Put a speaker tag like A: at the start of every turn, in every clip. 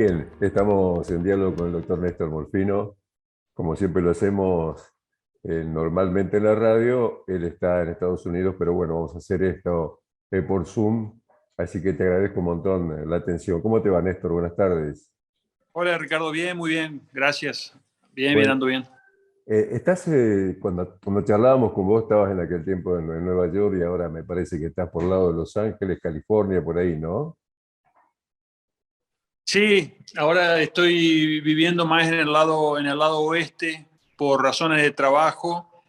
A: Bien, estamos en diálogo con el doctor Néstor Molfino. Como siempre lo hacemos normalmente en la radio, él está en Estados Unidos, pero bueno, vamos a hacer esto por Zoom, así que te agradezco un montón la atención. ¿Cómo te va, Néstor? Buenas tardes.
B: Hola Ricardo, bien, muy bien, gracias. Bien,
A: Bueno,
B: ando bien.
A: cuando charlábamos con vos, estabas en aquel tiempo en Nueva York y ahora me parece que estás por el lado de Los Ángeles, California, por ahí, ¿no?
B: Sí, ahora estoy viviendo más en el lado oeste por razones de trabajo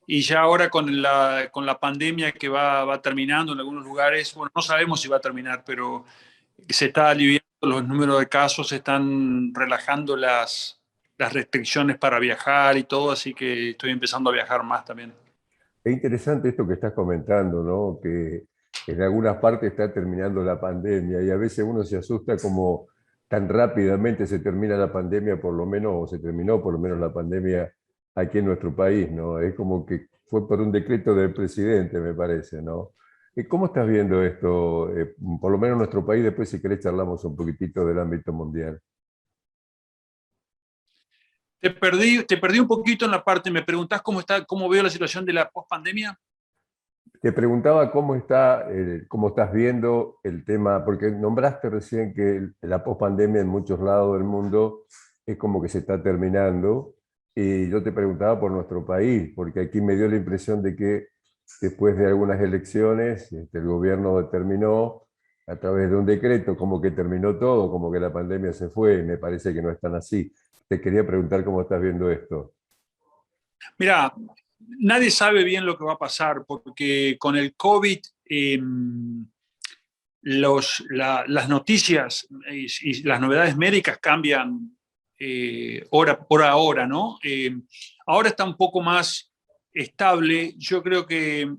B: y ya ahora con la pandemia que va terminando en algunos lugares, bueno, no sabemos si va a terminar, pero se está aliviando los números de casos, se están relajando las restricciones para viajar y todo, así que estoy empezando a viajar más también.
A: Es interesante esto que estás comentando, ¿no? Que en algunas partes está terminando la pandemia y a veces uno se asusta como tan rápidamente se termina la pandemia, por lo menos, o se terminó por lo menos la pandemia aquí en nuestro país, ¿no? Es como que fue por un decreto del presidente, me parece, ¿no? ¿Cómo estás viendo esto? Por lo menos en nuestro país, después si querés charlamos un poquitito del ámbito mundial.
B: Te perdí un poquito en la parte, me preguntás cómo veo la situación de la pospandemia.
A: Te preguntaba cómo estás viendo el tema, porque nombraste recién que la pospandemia en muchos lados del mundo es como que se está terminando, y yo te preguntaba por nuestro país, porque aquí me dio la impresión de que después de algunas elecciones, el gobierno determinó a través de un decreto como que terminó todo, como que la pandemia se fue, y me parece que no es tan así. Te quería preguntar cómo estás viendo esto.
B: Mira, nadie sabe bien lo que va a pasar porque con el COVID las noticias y las novedades médicas cambian hora por hora, ¿no? Ahora está un poco más estable. Yo creo que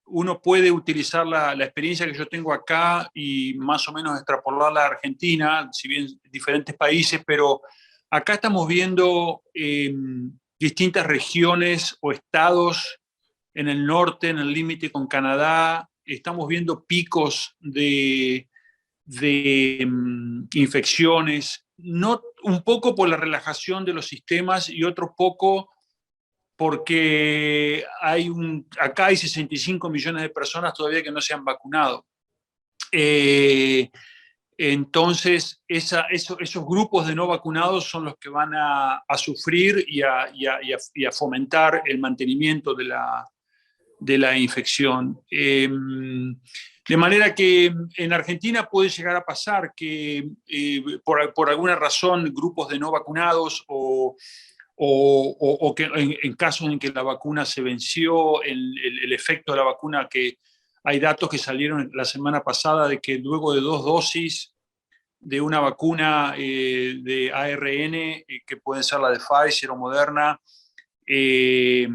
B: uno puede utilizar la experiencia que yo tengo acá y más o menos extrapolarla a Argentina, si bien diferentes países, pero acá estamos viendo distintas regiones o estados en el norte, en el límite con Canadá, estamos viendo picos de infecciones, no, un poco por la relajación de los sistemas y otro poco porque acá hay 65 millones de personas todavía que no se han vacunado. Eh, entonces, esos grupos de no vacunados son los que van a sufrir y a fomentar el mantenimiento de la infección. De manera que en Argentina puede llegar a pasar que por alguna razón grupos de no vacunados o que en casos en que la vacuna se venció, el efecto de la vacuna, que hay datos que salieron la semana pasada de que luego de 2 dosis de una vacuna de ARN, que puede ser la de Pfizer o Moderna, eh,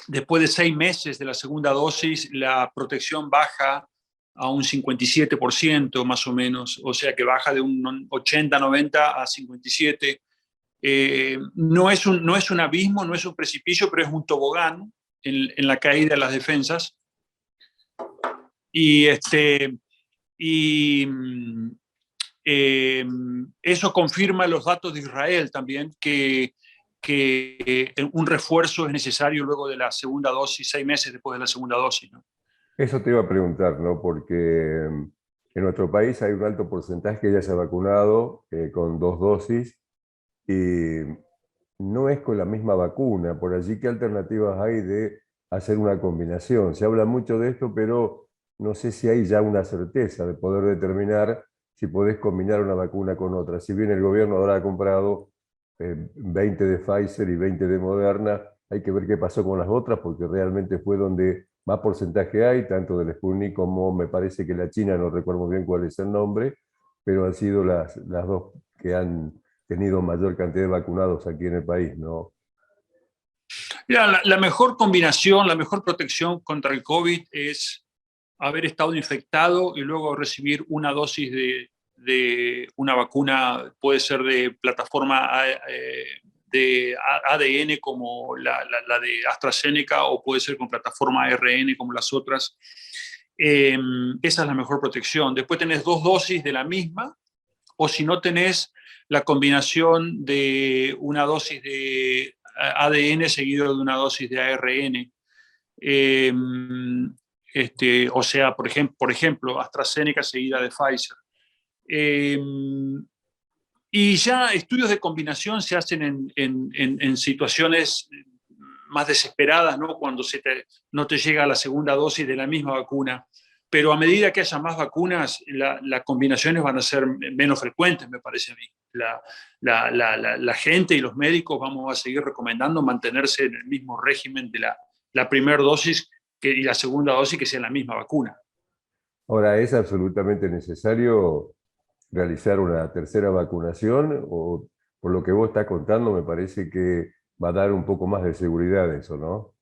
B: después de 6 meses de la segunda dosis, la protección baja a un 57% más o menos, o sea que baja de un 80-90 a 57. No es un abismo, no es un precipicio, pero es un tobogán en la caída de las defensas. Y eso confirma los datos de Israel también, que un refuerzo es necesario luego de la segunda dosis, 6 meses después de la segunda dosis, ¿no?
A: Eso te iba a preguntar, ¿no? Porque en nuestro país hay un alto porcentaje que ya se ha vacunado con 2 dosis y no es con la misma vacuna. Por allí, ¿qué alternativas hay de hacer una combinación? Se habla mucho de esto, pero no sé si hay ya una certeza de poder determinar si podés combinar una vacuna con otra. Si bien el gobierno ahora ha comprado 20 de Pfizer y 20 de Moderna, hay que ver qué pasó con las otras, porque realmente fue donde más porcentaje hay, tanto del Sputnik como me parece que la China, no recuerdo bien cuál es el nombre, pero han sido las dos que han tenido mayor cantidad de vacunados aquí en el país, ¿no?
B: Mira, la mejor combinación, la mejor protección contra el COVID es haber estado infectado y luego recibir una dosis de una vacuna, puede ser de plataforma de ADN como la de AstraZeneca, o puede ser con plataforma ARN como las otras. Esa es la mejor protección. Después tenés 2 dosis de la misma, o si no tenés la combinación de una dosis de ADN seguido de una dosis de ARN. Eh, o sea, por ejemplo, AstraZeneca seguida de Pfizer. Eh, y ya estudios de combinación se hacen en situaciones más desesperadas, ¿no? Cuando no te llega la segunda dosis de la misma vacuna. Pero a medida que haya más vacunas, las combinaciones van a ser menos frecuentes, me parece a mí. La gente y los médicos vamos a seguir recomendando mantenerse en el mismo régimen de la primera dosis y la segunda dosis, que sea la misma vacuna.
A: Ahora, ¿es absolutamente necesario realizar una tercera vacunación? O por lo que vos estás contando, me parece que va a dar un poco más de seguridad eso, ¿no?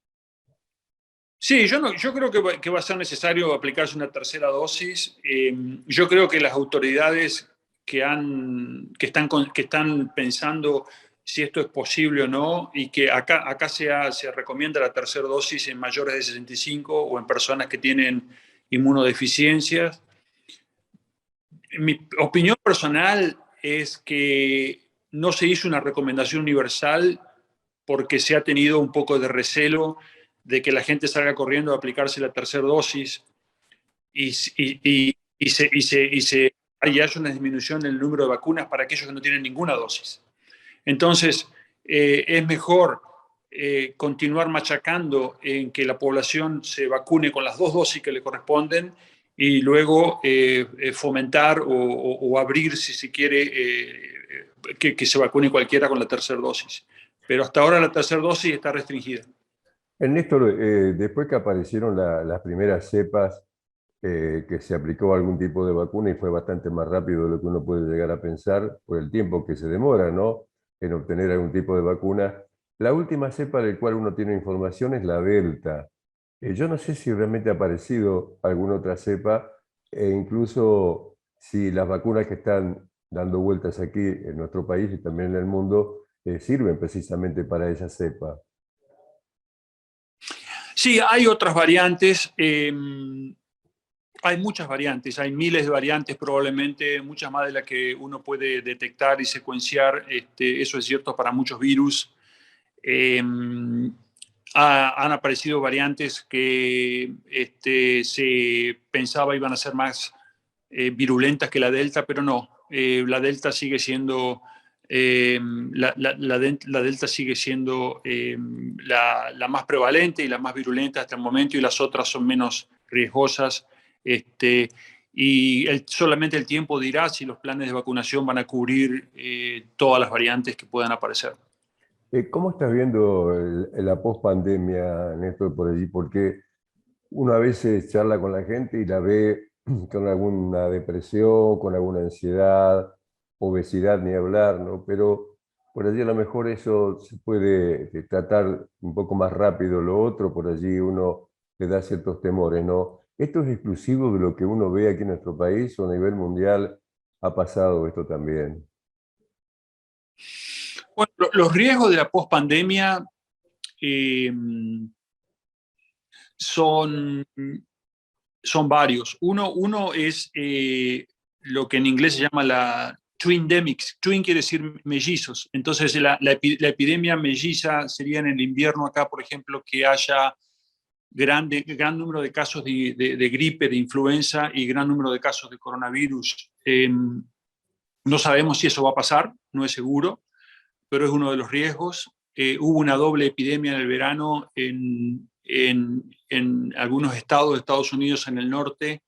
B: Sí, yo creo que va a ser necesario aplicarse una tercera dosis. Yo creo que las autoridades que están pensando si esto es posible o no, y que acá se recomienda la tercera dosis en mayores de 65 o en personas que tienen inmunodeficiencias. Mi opinión personal es que no se hizo una recomendación universal porque se ha tenido un poco de recelo de que la gente salga corriendo a aplicarse la tercera dosis y haya una disminución en el número de vacunas para aquellos que no tienen ninguna dosis. Entonces, es mejor continuar machacando en que la población se vacune con las 2 dosis que le corresponden y luego fomentar o abrir, si se quiere, que se vacune cualquiera con la tercera dosis. Pero hasta ahora la tercera dosis está restringida.
A: Néstor, después que aparecieron las primeras cepas, que se aplicó algún tipo de vacuna y fue bastante más rápido de lo que uno puede llegar a pensar por el tiempo que se demora, ¿no?, en obtener algún tipo de vacuna. La última cepa del cual uno tiene información es la Delta. Yo no sé si realmente ha aparecido alguna otra cepa, e incluso si las vacunas que están dando vueltas aquí en nuestro país y también en el mundo sirven precisamente para esa cepa.
B: Sí, hay otras variantes. Hay muchas variantes, hay miles de variantes probablemente, muchas más de las que uno puede detectar y secuenciar. Eso es cierto para muchos virus. Eh, Han aparecido variantes que se pensaba iban a ser más virulentas que la Delta, pero no. La Delta sigue siendo, la Delta sigue siendo la más prevalente y la más virulenta hasta el momento, y las otras son menos riesgosas. Solamente el tiempo dirá si los planes de vacunación van a cubrir todas las variantes que puedan aparecer.
A: ¿Cómo estás viendo la pospandemia, Néstor, por allí? Porque uno a veces charla con la gente y la ve con alguna depresión, con alguna ansiedad, obesidad, ni hablar, ¿no? Pero por allí a lo mejor eso se puede tratar un poco más rápido. Lo otro, por allí uno le da ciertos temores, ¿no? ¿Esto es exclusivo de lo que uno ve aquí en nuestro país o a nivel mundial ha pasado esto también?
B: Bueno, los riesgos de la pospandemia eh, son, son varios. Uno es lo que en inglés se llama la twindemics. Twin quiere decir mellizos. Entonces, la epidemia melliza sería en el invierno acá, por ejemplo, que haya gran número de casos de gripe, de influenza y gran número de casos de coronavirus. No sabemos si eso va a pasar, no es seguro, pero es uno de los riesgos. Hubo una doble epidemia en el verano en algunos estados de Estados Unidos en el norte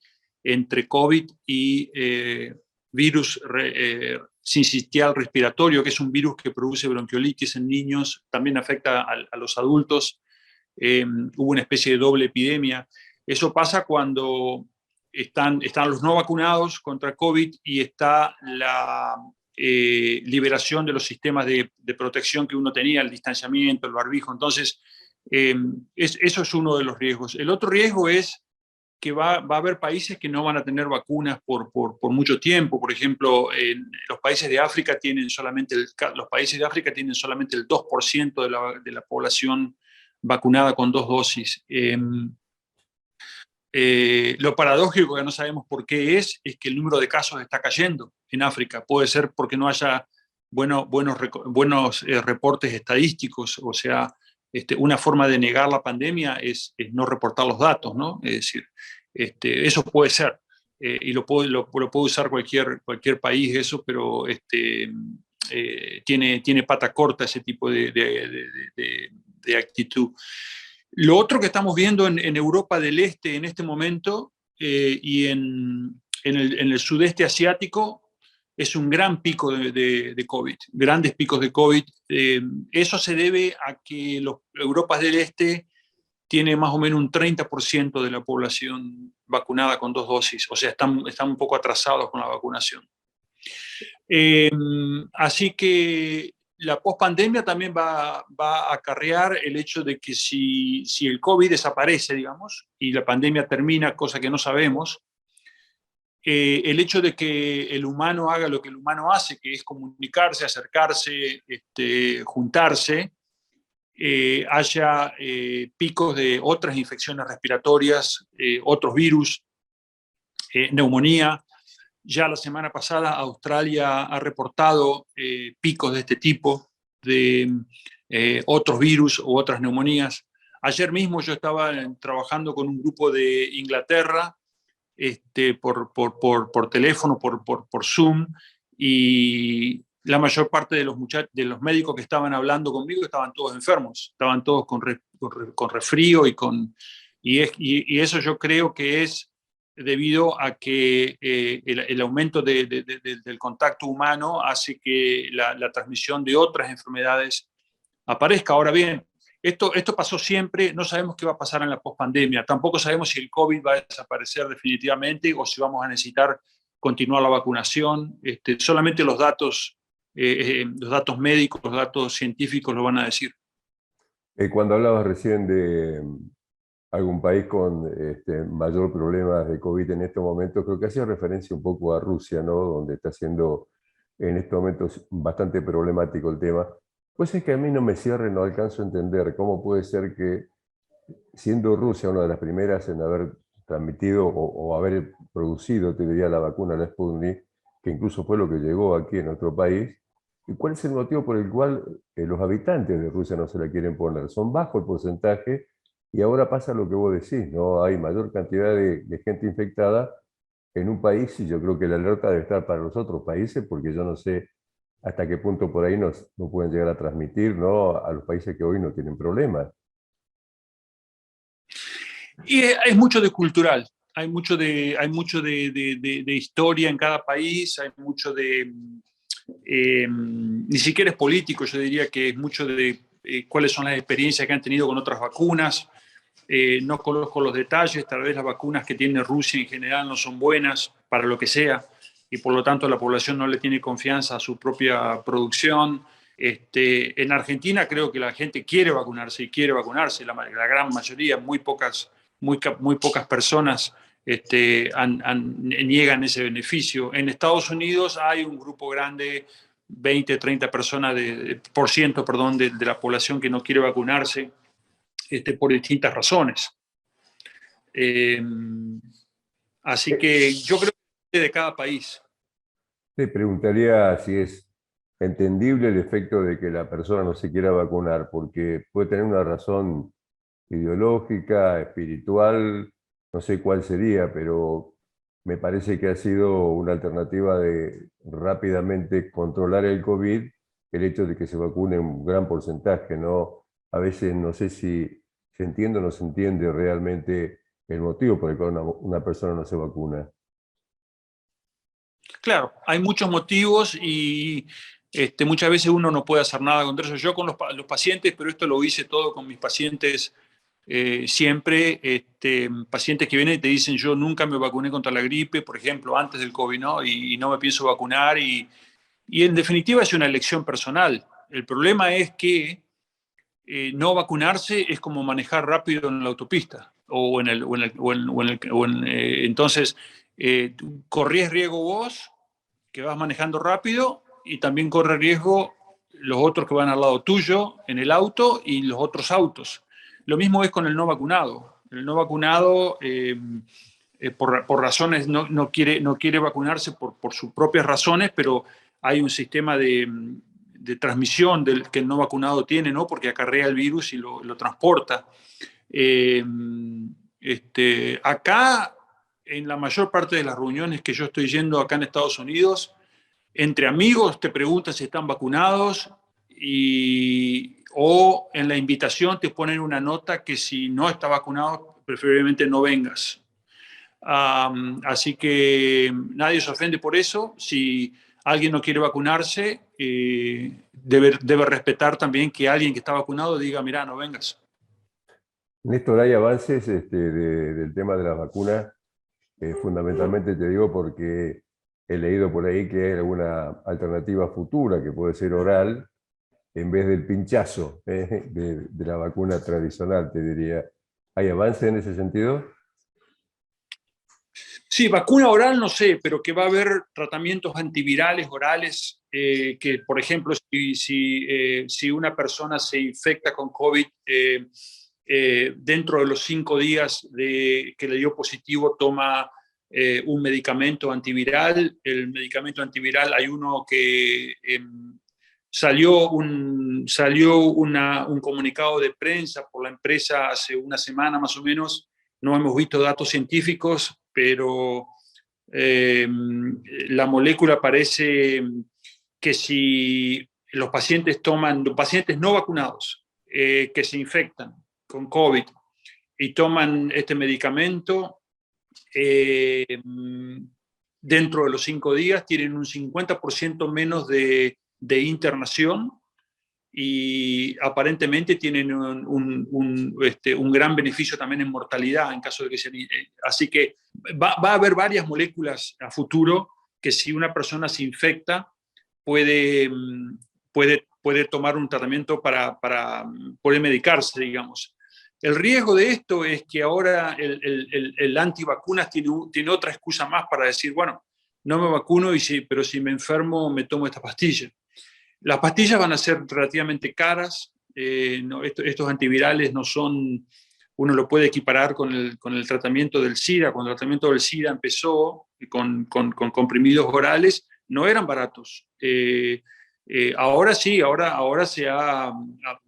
B: entre COVID y virus sincitial respiratorio, que es un virus que produce bronquiolitis en niños, también afecta a los adultos. Hubo una especie de doble epidemia. Eso pasa cuando están los no vacunados contra COVID y está la liberación de los sistemas de protección que uno tenía, el distanciamiento, el barbijo. Entonces, eso es uno de los riesgos. El otro riesgo es que va a haber países que no van a tener vacunas por mucho tiempo. Por ejemplo, los países de África tienen solamente los países de África tienen solamente el 2% de la población vacunada con 2 dosis. Lo paradójico, que no sabemos por qué es que el número de casos está cayendo. en África. Puede ser porque no haya buenos reportes estadísticos, o sea, una forma de negar la pandemia es no reportar los datos, ¿no? Es decir, eso puede ser, y lo puede usar cualquier país, eso, pero tiene pata corta ese tipo de actitud. Lo otro que estamos viendo en Europa del Este en este momento y en el sudeste asiático es un gran pico de COVID, grandes picos de COVID. Eso se debe a que Europa del Este tiene más o menos un 30% de la población vacunada con 2 dosis, o sea, están un poco atrasados con la vacunación. Así que la pospandemia también va a acarrear el hecho de que si el COVID desaparece, digamos, y la pandemia termina, cosa que no sabemos, el hecho de que el humano haga lo que el humano hace, que es comunicarse, acercarse, juntarse, haya picos de otras infecciones respiratorias, otros virus, neumonía. Ya la semana pasada Australia ha reportado picos de este tipo, de otros virus u otras neumonías. Ayer mismo yo estaba trabajando con un grupo de Inglaterra por teléfono, por Zoom, y la mayor parte de los médicos que estaban hablando conmigo estaban todos enfermos, estaban todos con resfrío y eso yo creo que es debido a que el aumento del contacto humano hace que la transmisión de otras enfermedades aparezca. Ahora bien, esto pasó siempre, no sabemos qué va a pasar en la pospandemia, tampoco sabemos si el COVID va a desaparecer definitivamente o si vamos a necesitar continuar la vacunación. Solamente los datos médicos, los datos científicos lo van a decir.
A: Cuando hablabas recién de algún país con mayor problemas de COVID en estos momentos, creo que hacía referencia un poco a Rusia, ¿no? Donde está siendo en estos momentos bastante problemático el tema. Pues es que a mí no me cierre, no alcanzo a entender cómo puede ser que, siendo Rusia una de las primeras en haber transmitido o haber producido, te diría, la vacuna, la Sputnik, que incluso fue lo que llegó aquí en nuestro país, ¿y cuál es el motivo por el cual los habitantes de Rusia no se la quieren poner? Son bajo el porcentaje y ahora pasa lo que vos decís, ¿no? Hay mayor cantidad de gente infectada en un país y yo creo que la alerta debe estar para los otros países porque yo no sé hasta qué punto por ahí no pueden llegar a transmitir, ¿no? A los países que hoy no tienen problemas.
B: Y es mucho de cultural, hay mucho de historia en cada país, hay mucho ni siquiera es político, yo diría que es mucho de cuáles son las experiencias que han tenido con otras vacunas. No conozco los detalles, tal vez las vacunas que tiene Rusia en general no son buenas para lo que sea, y por lo tanto la población no le tiene confianza a su propia producción. En Argentina creo que la gente quiere vacunarse y quiere vacunarse, la gran mayoría, muy pocas personas niegan ese beneficio. En Estados Unidos hay un grupo grande, 20, 30 personas por ciento, perdón, de la población que no quiere vacunarse por distintas razones. Así que yo creo que de cada país.
A: Te preguntaría si es entendible el efecto de que la persona no se quiera vacunar, porque puede tener una razón ideológica, espiritual, no sé cuál sería, pero me parece que ha sido una alternativa de rápidamente controlar el COVID, el hecho de que se vacune un gran porcentaje, ¿no? A veces no sé si se entiende o no se entiende realmente el motivo por el cual una persona no se vacuna.
B: Claro, hay muchos motivos y muchas veces uno no puede hacer nada contra eso. Yo con los pacientes, pero esto lo hice todo con mis pacientes siempre, pacientes que vienen y te dicen yo nunca me vacuné contra la gripe, por ejemplo, antes del COVID, ¿no? Y no me pienso vacunar y en definitiva es una elección personal. El problema es que no vacunarse es como manejar rápido en la autopista entonces corres riesgo vos que vas manejando rápido y también corre riesgo los otros que van al lado tuyo en el auto y los otros autos. Lo mismo es con el no vacunado. El no vacunado por razones, no quiere vacunarse por sus propias razones, pero hay un sistema de transmisión que el no vacunado tiene, ¿no? Porque acarrea el virus y lo transporta. Acá, en la mayor parte de las reuniones que yo estoy yendo acá en Estados Unidos, entre amigos te preguntan si están vacunados o en la invitación te ponen una nota que si no está vacunado, preferiblemente no vengas. Así que nadie se ofende por eso. Si alguien no quiere vacunarse, debe respetar también que alguien que está vacunado diga, mira, no vengas.
A: Néstor, hay avances del tema de las vacunas, fundamentalmente te digo porque he leído por ahí que hay alguna alternativa futura que puede ser oral en vez del pinchazo de la vacuna tradicional, te diría. ¿Hay avances en ese sentido?
B: Sí, vacuna oral no sé, pero que va a haber tratamientos antivirales orales, que por ejemplo, si una persona se infecta con COVID, dentro de los 5 días que le dio positivo toma un medicamento antiviral. El medicamento antiviral hay uno que salió un comunicado de prensa por la empresa hace una semana más o menos. No hemos visto datos científicos, pero la molécula parece que si los pacientes no vacunados, que se infectan con COVID y toman este medicamento, dentro de los 5 días tienen un 50% menos de internación y aparentemente tienen un gran beneficio también en mortalidad en caso de que así que va a haber varias moléculas a futuro que si una persona se infecta puede tomar un tratamiento para poder medicarse, digamos. El riesgo de esto es que ahora el antivacunas tiene otra excusa más para decir, bueno, no me vacuno, pero si me enfermo me tomo esta pastilla. Las pastillas van a ser relativamente caras. Estos antivirales no son, uno lo puede equiparar con el tratamiento del SIDA. Cuando el tratamiento del SIDA empezó con comprimidos orales, no eran baratos. Ahora sí, ahora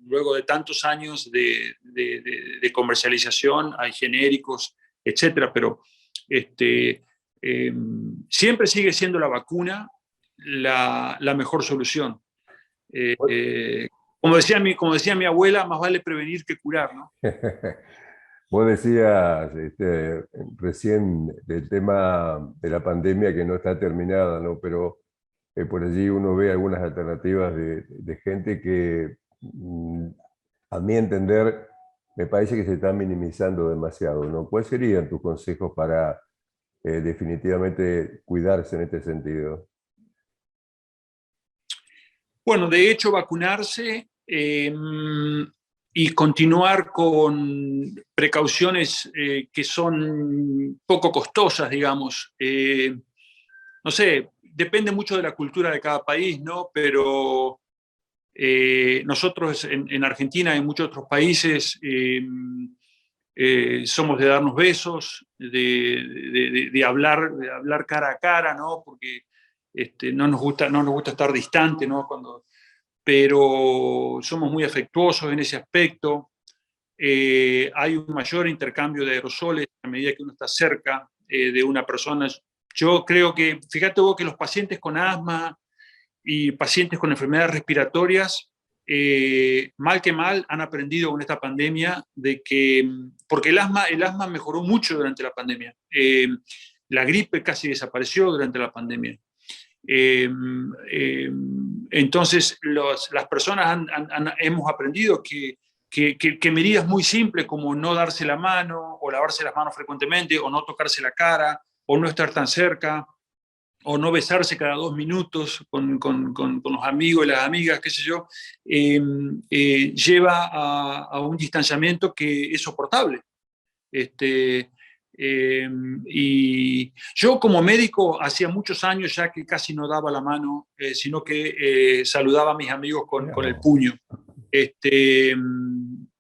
B: luego de tantos años de comercialización, hay genéricos, etcétera, pero siempre sigue siendo la vacuna la mejor solución. Como decía mi abuela, más vale prevenir que curar, ¿no?
A: Vos decías recién del tema de la pandemia que no está terminada, ¿no? Pero por allí uno ve algunas alternativas de gente que, a mi entender, me parece que se están minimizando demasiado, ¿no? ¿Cuáles serían tus consejos para definitivamente cuidarse en este sentido?
B: Bueno, de hecho, vacunarse y continuar con precauciones que son poco costosas, digamos. No sé, depende mucho de la cultura de cada país, ¿no? Pero nosotros en Argentina y en muchos otros países somos de darnos besos, de hablar cara a cara, ¿no? Porque no nos gusta estar distante, ¿no? Pero somos muy afectuosos en ese aspecto. Hay un mayor intercambio de aerosoles a medida que uno está cerca de una persona. Yo creo que, fíjate vos que los pacientes con asma y pacientes con enfermedades respiratorias, mal que mal, han aprendido con esta pandemia porque el asma mejoró mucho durante la pandemia. La gripe casi desapareció durante la pandemia. Entonces, las personas hemos aprendido que medidas muy simples como no darse la mano o lavarse las manos frecuentemente o no tocarse la cara o no estar tan cerca o no besarse cada 2 minutos con los amigos y las amigas, qué sé yo, lleva a un distanciamiento que es soportable. Y yo como médico hacía muchos años ya que casi no daba la mano, sino que saludaba a mis amigos con el puño.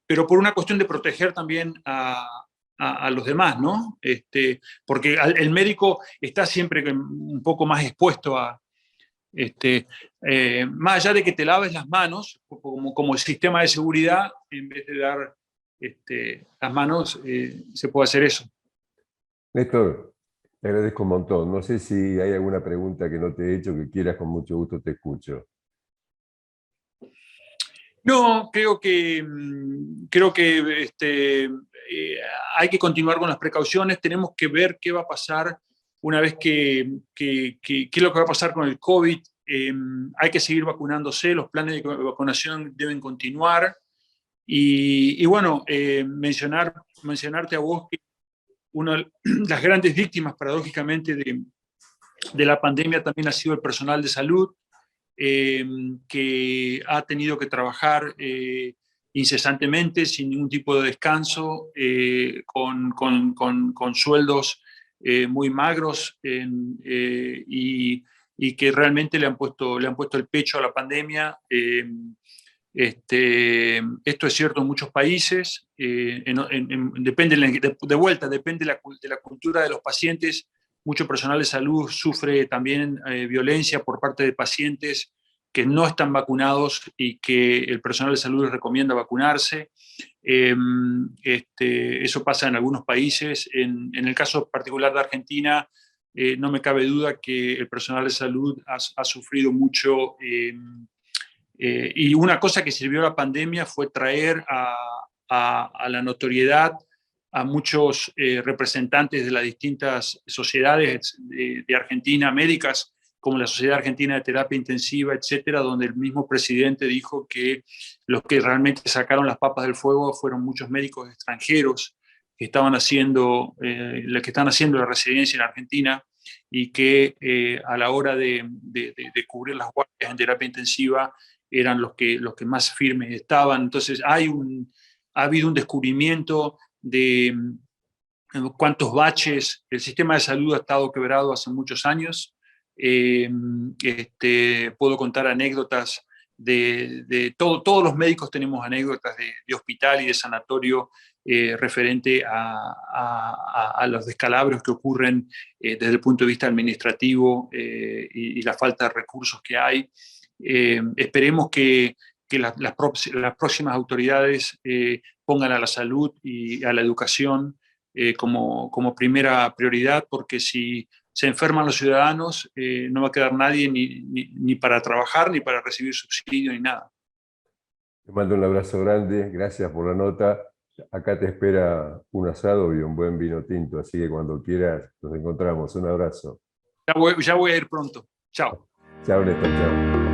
B: Pero por una cuestión de proteger también a los demás, ¿no? Porque el médico está siempre un poco más expuesto a, más allá de que te laves las manos, como el sistema de seguridad, en vez de dar las manos, se puede hacer eso.
A: Néstor, te agradezco un montón. No sé si hay alguna pregunta que no te he hecho que quieras, con mucho gusto te escucho.
B: No, creo que hay que continuar con las precauciones. Tenemos que ver qué va a pasar una vez qué es lo que va a pasar con el COVID. Hay que seguir vacunándose, los planes de vacunación deben continuar. Y bueno, mencionarte a vos que una de las grandes víctimas, paradójicamente, de la pandemia también ha sido el personal de salud, que ha tenido que trabajar incesantemente, sin ningún tipo de descanso, con sueldos muy magros, y que realmente le han puesto el pecho a la pandemia. Esto es cierto en muchos países, depende de vuelta, depende de la cultura de los pacientes. Mucho personal de salud sufre también violencia por parte de pacientes que no están vacunados y que el personal de salud les recomienda vacunarse. Eso pasa en algunos países. En el caso particular de Argentina, no me cabe duda que el personal de salud ha sufrido mucho. Y una cosa que sirvió la pandemia fue traer a la notoriedad a muchos representantes de las distintas sociedades de Argentina, médicas, como la Sociedad Argentina de Terapia Intensiva, etcétera, donde el mismo presidente dijo que los que realmente sacaron las papas del fuego fueron muchos médicos extranjeros que estaban haciendo, que están haciendo la residencia en Argentina, y que a la hora de cubrir las guardias en terapia intensiva eran los que más firmes estaban. Entonces ha habido un descubrimiento de cuántos baches. El sistema de salud ha estado quebrado hace muchos años. Puedo contar anécdotas todos los médicos tenemos anécdotas de hospital y de sanatorio referente a los descalabros que ocurren desde el punto de vista administrativo, y la falta de recursos que hay. Esperemos que las próximas autoridades pongan a la salud y a la educación como primera prioridad, porque si se enferman los ciudadanos, no va a quedar nadie ni para trabajar, ni para recibir subsidio, ni nada.
A: Te mando un abrazo grande, gracias por la nota. Acá te espera un asado y un buen vino tinto, así que cuando quieras nos encontramos. Un abrazo.
B: Ya voy a ir pronto. Chao.
A: Chao, Néstor, chao.